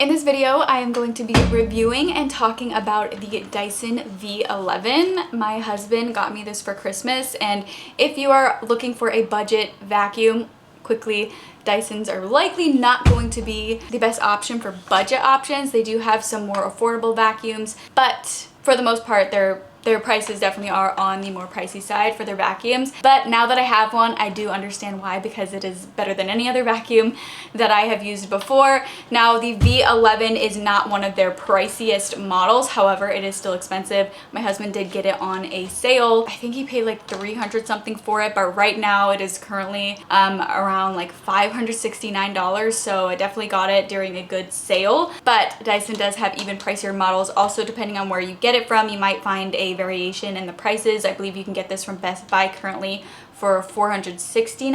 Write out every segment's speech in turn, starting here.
In this video, I am going to be reviewing and talking about the Dyson V11. My husband got me this for Christmas, and if you are looking for a budget vacuum, quickly, Dysons are likely not going to be the best option for budget options. They do have some more affordable vacuums, but for the most part, their prices definitely are on the more pricey side for their vacuums. But now that I have one, I do understand why, because it is better than any other vacuum that I have used before. Now, the V11 is not one of their priciest models. However, it is still expensive. My husband did get it on a sale. I think he paid like 300 something for it, but right now it is currently around like $569. So I definitely got it during a good sale. But Dyson does have even pricier models. Also, depending on where you get it from, you might find a variation in the prices. I believe you can get this from Best Buy currently for $469.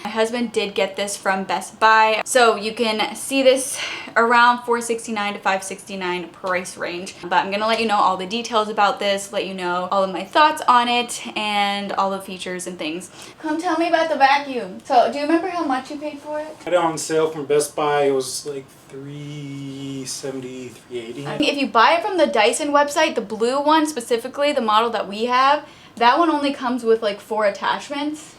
My husband did get this from Best Buy, so you can see this around $469 to $569 price range. But I'm gonna let you know all the details about this, let you know all of my thoughts on it, and all the features and things. Come tell me about the vacuum. So, do you remember how much you paid for it? I got it on sale from Best Buy. It was like $370, $380. If you buy it from the Dyson website, the blue one specifically, the model that we have, that one only comes with like 4 attachments.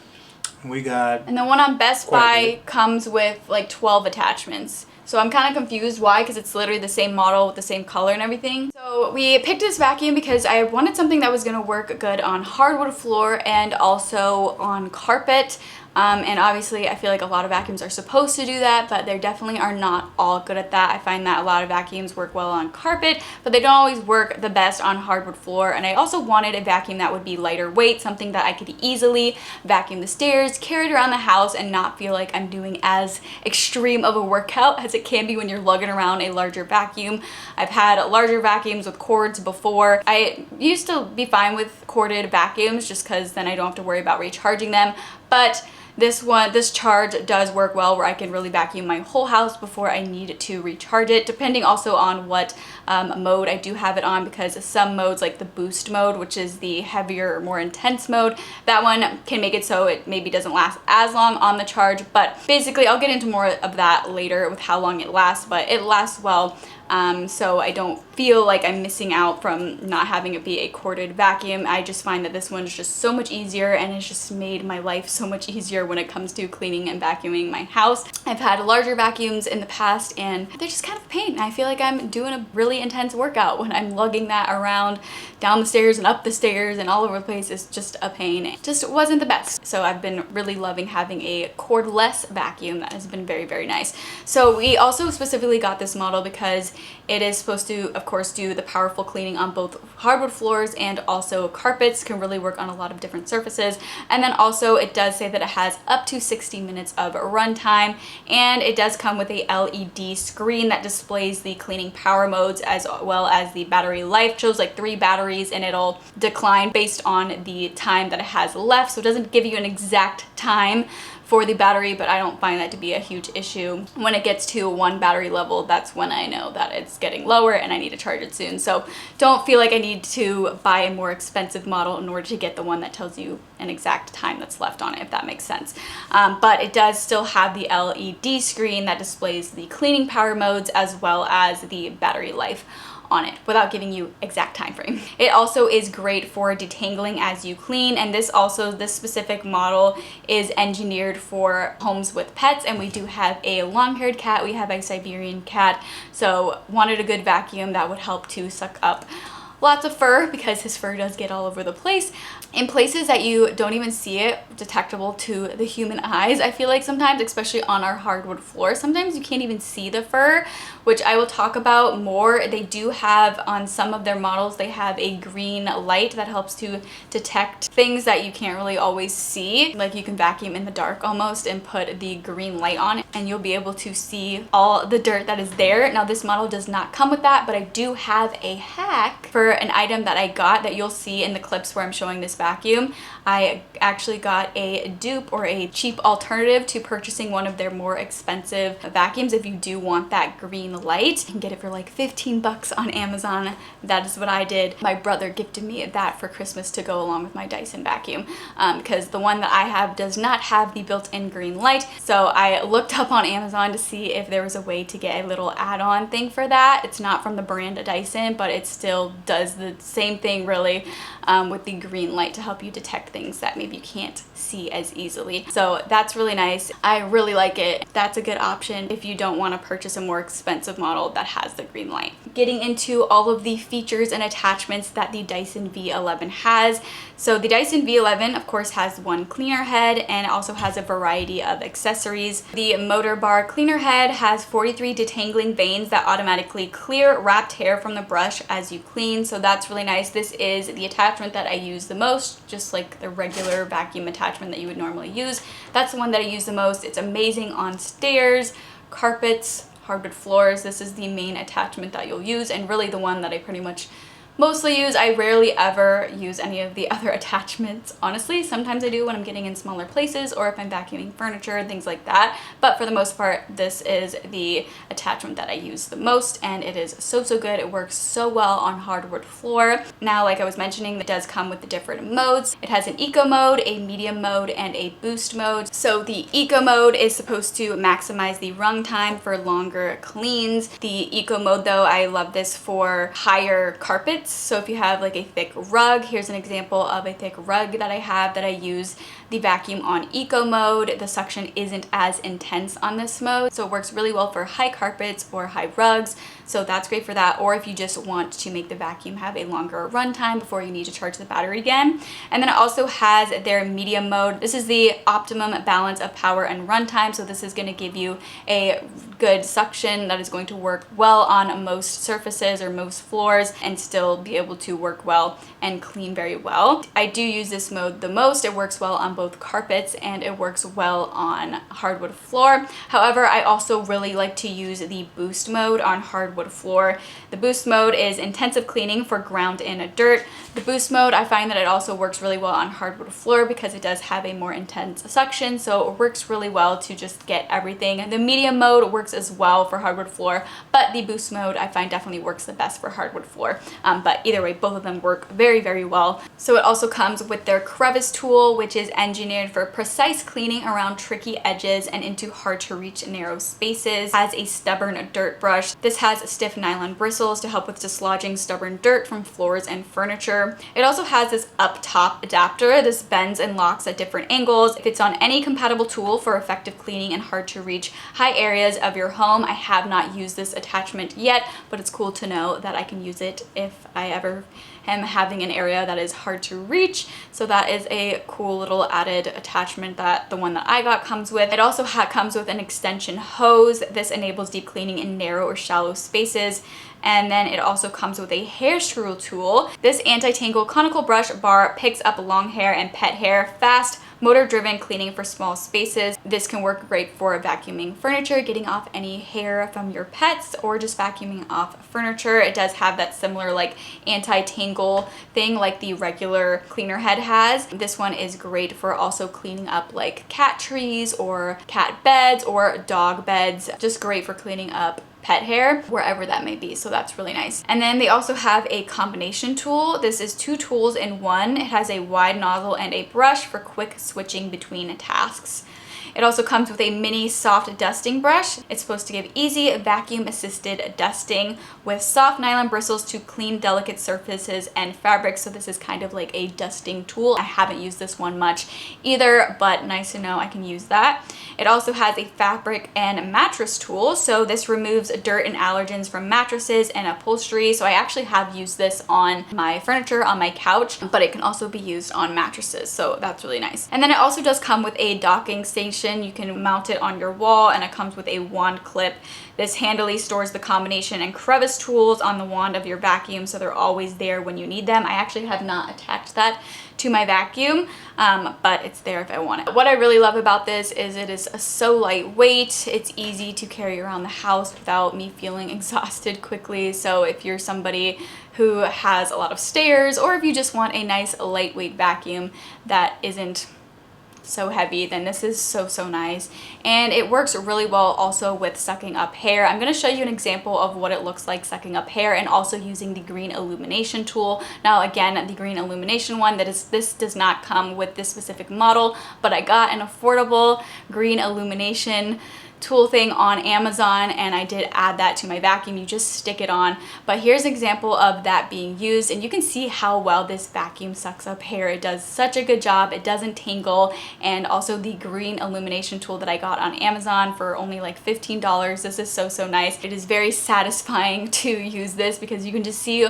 We got... And the one on Best Buy comes with like 12 attachments. So I'm kind of confused why, because it's literally the same model with the same color and everything. So we picked this vacuum because I wanted something that was going to work good on hardwood floor and also on carpet. And obviously I feel like a lot of vacuums are supposed to do that, but they definitely are not all good at that. I find that a lot of vacuums work well on carpet, but they don't always work the best on hardwood floor. And I also wanted a vacuum that would be lighter weight, something that I could easily vacuum the stairs, carry it around the house, and not feel like I'm doing as extreme of a workout as it can be when you're lugging around a larger vacuum. I've had larger vacuums with cords before. I used to be fine with corded vacuums just because then I don't have to worry about recharging them, but this charge does work well, where I can really vacuum my whole house before I need to recharge it, depending also on what mode I do have it on, because some modes, like the boost mode, which is the heavier, more intense mode, that one can make it so it maybe doesn't last as long on the charge. But basically I'll get into more of that later with how long it lasts, but it lasts well. So I don't feel like I'm missing out from not having it be a corded vacuum. I just find that this one's just so much easier, and it's just made my life so much easier when it comes to cleaning and vacuuming my house. I've had larger vacuums in the past, and they're just kind of a pain. I feel like I'm doing a really intense workout when I'm lugging that around down the stairs and up the stairs and all over the place. It's just a pain. It just wasn't the best. So I've been really loving having a cordless vacuum. That has been very, very nice. So we also specifically got this model because it is supposed to, of course, do the powerful cleaning on both hardwood floors and also carpets. Can really work on a lot of different surfaces. And then also it does say that it has up to 60 minutes of runtime, and it does come with a LED screen that displays the cleaning power modes as well as the battery life. It shows like 3 batteries, and it'll decline based on the time that it has left. So it doesn't give you an exact time for the battery, but I don't find that to be a huge issue. When it gets to 1 battery level, that's when I know that it's getting lower and I need to charge it soon. So don't feel like I need to buy a more expensive model in order to get the one that tells you an exact time that's left on it, if that makes sense. But it does still have the LED screen that displays the cleaning power modes as well as the battery life on it without giving you exact time frame. It also is great for detangling as you clean, and this specific model is engineered for homes with pets, and we do have a long-haired cat. We have a Siberian cat, so wanted a good vacuum that would help to suck up lots of fur, because his fur does get all over the place in places that you don't even see it detectable to the human eyes. I feel like sometimes, especially on our hardwood floor, sometimes you can't even see the fur, which I will talk about more. They do have, on some of their models, they have a green light that helps to detect things that you can't really always see. Like you can vacuum in the dark almost and put the green light on it, and you'll be able to see all the dirt that is there. Now this model does not come with that, but I do have a hack for an item that I got that you'll see in the clips where I'm showing this vacuum. I actually got a dupe or a cheap alternative to purchasing one of their more expensive vacuums. If you do want that green light, you can get it for like 15 bucks on Amazon. That is what I did. My brother gifted me that for Christmas to go along with my Dyson vacuum because the one that I have does not have the built-in green light. So I looked up on Amazon to see if there was a way to get a little add-on thing for that. It's not from the brand Dyson, but it still does the same thing really with the green light to help you detect things that maybe you can't see as easily. So that's really nice. I really like it. That's a good option if you don't want to purchase a more expensive model that has the green light. Getting into all of the features and attachments that the Dyson V11 has. So the Dyson V11 of course has one cleaner head and also has a variety of accessories. The motor bar cleaner head has 43 detangling vanes that automatically clear wrapped hair from the brush as you clean, so that's really nice. This is the attachment that I use the most, just like the regular vacuum attachment that you would normally use. That's the one that I use the most. It's amazing on stairs, carpets, hardwood floors. This is the main attachment that you'll use and really the one that I pretty much mostly use. I rarely ever use any of the other attachments, honestly. Sometimes I do when I'm getting in smaller places or if I'm vacuuming furniture and things like that, but for the most part this is the attachment that I use the most, and it is so good. It works so well on hardwood floor. Now, like I was mentioning, it does come with the different modes. It has an eco mode, a medium mode, and a boost mode. So the eco mode is supposed to maximize the run time for longer cleans. The eco mode though, I love this for higher carpets. So if you have like a thick rug, here's an example of a thick rug that I have that I use the vacuum on eco mode. The suction isn't as intense on this mode, so it works really well for high carpets or high rugs. So that's great for that, or if you just want to make the vacuum have a longer run time before you need to charge the battery again. And then it also has their medium mode. This is the optimum balance of power and run time, so this is going to give you a good suction that is going to work well on most surfaces or most floors and still be able to work well and clean very well. I do use this mode the most. It works well on both carpets and it works well on hardwood floor. However, I also really like to use the boost mode on hardwood floor. The boost mode is intensive cleaning for ground and dirt. The boost mode, I find that it also works really well on hardwood floor because it does have a more intense suction, so it works really well to just get everything. The medium mode works as well for hardwood floor, but the boost mode I find definitely works the best for hardwood floor. But either way, both of them work very well. So it also comes with their crevice tool, which is engineered for precise cleaning around tricky edges and into hard to reach narrow spaces. Has a stubborn dirt brush. This has stiff nylon bristles to help with dislodging stubborn dirt from floors and furniture. It also has this up top adapter. This bends and locks at different angles. It fits on any compatible tool for effective cleaning in hard to reach high areas of your home. I have not used this attachment yet, but it's cool to know that I can use it if I ever am having an area that is hard to reach. So that is a cool little added attachment that the one that I got comes with. It also comes with an extension hose. This enables deep cleaning in narrow or shallow spaces. And then it also comes with a hair screw tool. This anti-tangle conical brush bar picks up long hair and pet hair fast, motor-driven cleaning for small spaces. This can work great for vacuuming furniture, getting off any hair from your pets, or just vacuuming off furniture. It does have that similar like anti-tangle thing like the regular cleaner head has. This one is great for also cleaning up like cat trees or cat beds or dog beds. Just great for cleaning up pet hair wherever that may be, so that's really nice. And then they also have a combination tool. This is 2 tools in one. It has a wide nozzle and a brush for quick switching between tasks. It also comes with a mini soft dusting brush. It's supposed to give easy vacuum assisted dusting with soft nylon bristles to clean delicate surfaces and fabrics. So this is kind of like a dusting tool. I haven't used this one much either, but nice to know I can use that. It also has a fabric and mattress tool. So this removes dirt and allergens from mattresses and upholstery. So I actually have used this on my furniture, on my couch, but it can also be used on mattresses. So that's really nice. And then it also does come with a docking station combination. You can mount it on your wall, and it comes with a wand clip. This handily stores the combination and crevice tools on the wand of your vacuum, so they're always there when you need them. I actually have not attached that to my vacuum, but it's there if I want it. What I really love about this is it is so lightweight. It's easy to carry around the house without me feeling exhausted quickly. So if you're somebody who has a lot of stairs, or if you just want a nice lightweight vacuum that isn't so heavy, then this is so nice. And it works really well also with sucking up hair. I'm going to show you an example of what it looks like sucking up hair, and also using the green illumination tool. Now again, the green illumination one, this does not come with this specific model, but I got an affordable green illumination tool thing on Amazon, and I did add that to my vacuum. You just stick it on. But here's an example of that being used, and you can see how well this vacuum sucks up hair. It does such a good job. It doesn't tangle. And also the green illumination tool that I got on Amazon for only like $15. This is so nice. It is very satisfying to use this because you can just see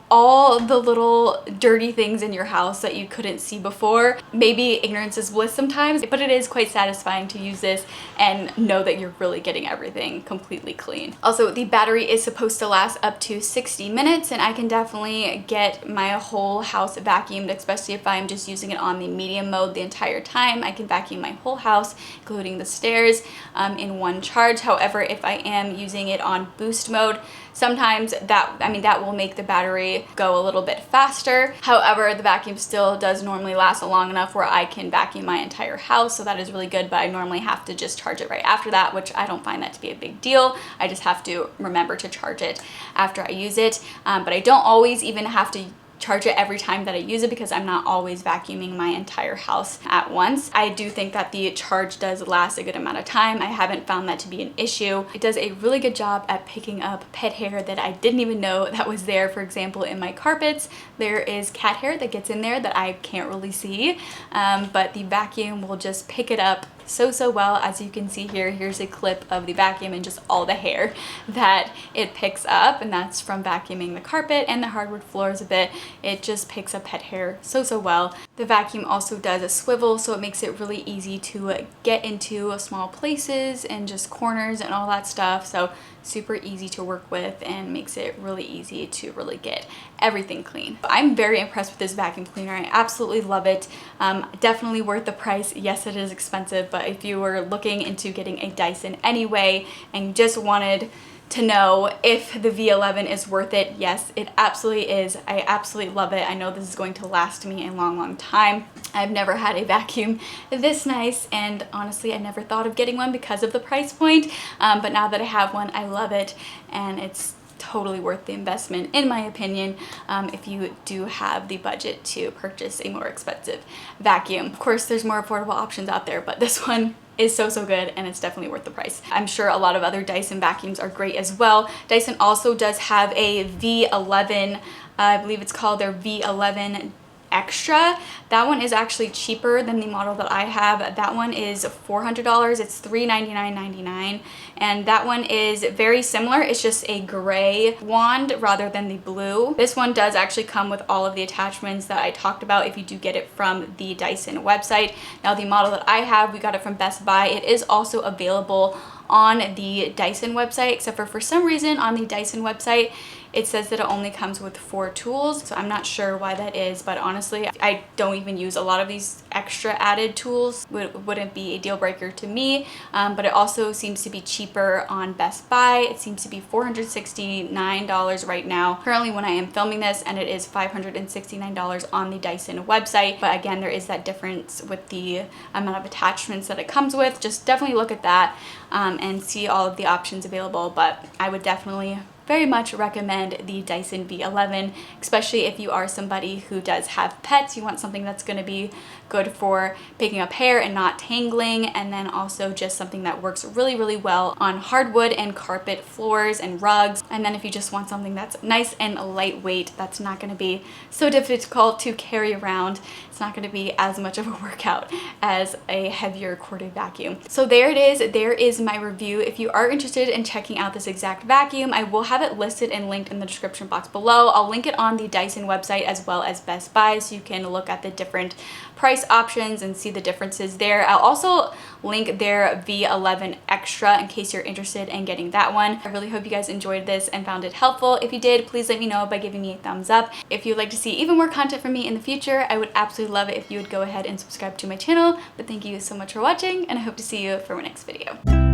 all the little dirty things in your house that you couldn't see before. Maybe ignorance is bliss sometimes, but it is quite satisfying to use this and know that you're really getting everything completely clean. Also, the battery is supposed to last up to 60 minutes, and I can definitely get my whole house vacuumed, especially if I'm just using it on the medium mode the entire time. I can vacuum my whole house, including the stairs, in one charge. However, if I am using it on boost mode, sometimes that will make the battery go a little bit faster. However, the vacuum still does normally last long enough where I can vacuum my entire house, so that is really good, but I normally have to just charge it right after that, which I don't find that to be a big deal. I just have to remember to charge it after I use it, but I don't always even have to charge it every time that I use it because I'm not always vacuuming my entire house at once. I do think that the charge does last a good amount of time. I haven't found that to be an issue. It does a really good job at picking up pet hair that I didn't even know that was there. For example, in my carpets, there is cat hair that gets in there that I can't really see, but the vacuum will just pick it up so well. As you can see here, here's a clip of the vacuum and just all the hair that it picks up, and that's from vacuuming the carpet and the hardwood floors a bit. It just picks up pet hair so well. The vacuum also does a swivel, so it makes it really easy to get into small places and just corners and all that stuff. So super easy to work with and makes it really easy to really get everything clean. I'm very impressed with this vacuum cleaner. I absolutely love it. Definitely worth the price. Yes, it is expensive, but if you were looking into getting a Dyson anyway and you just wanted to know if the V11 is worth it, yes, it absolutely is. I absolutely love it. I know this is going to last me a long time. I've never had a vacuum this nice, and honestly, I never thought of getting one because of the price point, but now that I have one, I love it, and it's totally worth the investment in my opinion, if you do have the budget to purchase a more expensive vacuum. Of course, there's more affordable options out there, but this one is so good, and it's definitely worth the price. I'm sure a lot of other Dyson vacuums are great as well. Dyson also does have a V11, I believe it's called their V11 Extra. That one is actually cheaper than the model that I have. That one is $400. It's $399.99, and that one is very similar. It's just a gray wand rather than the blue. This one does actually come with all of the attachments that I talked about if you do get it from the Dyson website. Now the model that I have, we got it from Best Buy. It is also available on the Dyson website, except for some reason on the Dyson website it says that it only comes with 4 tools, so I'm not sure why that is, but honestly, I don't even use a lot of these extra added tools. Wouldn't be a deal breaker to me, but it also seems to be cheaper on Best Buy. It seems to be $469 right now, currently when I am filming this, and it is $569 on the Dyson website. But again, there is that difference with the amount of attachments that it comes with. Just definitely look at that and see all of the options available, but I would definitely very much recommend the Dyson V11, especially if you are somebody who does have pets. You want something that's going to be good for picking up hair and not tangling, and then also just something that works really well on hardwood and carpet floors and rugs. And then if you just want something that's nice and lightweight, that's not going to be so difficult to carry around, it's not going to be as much of a workout as a heavier corded vacuum. So there it is. There is my review. If you are interested in checking out this exact vacuum, I will have it listed and linked in the description box below. I'll link it on the Dyson website as well as Best Buy, so you can look at the different price options and see the differences there. I'll also link their V11 Extra in case you're interested in getting that one. I really hope you guys enjoyed this and found it helpful. If you did, please let me know by giving me a thumbs up. If you'd like to see even more content from me in the future, I would absolutely love it if you would go ahead and subscribe to my channel. But thank you so much for watching, and I hope to see you for my next video.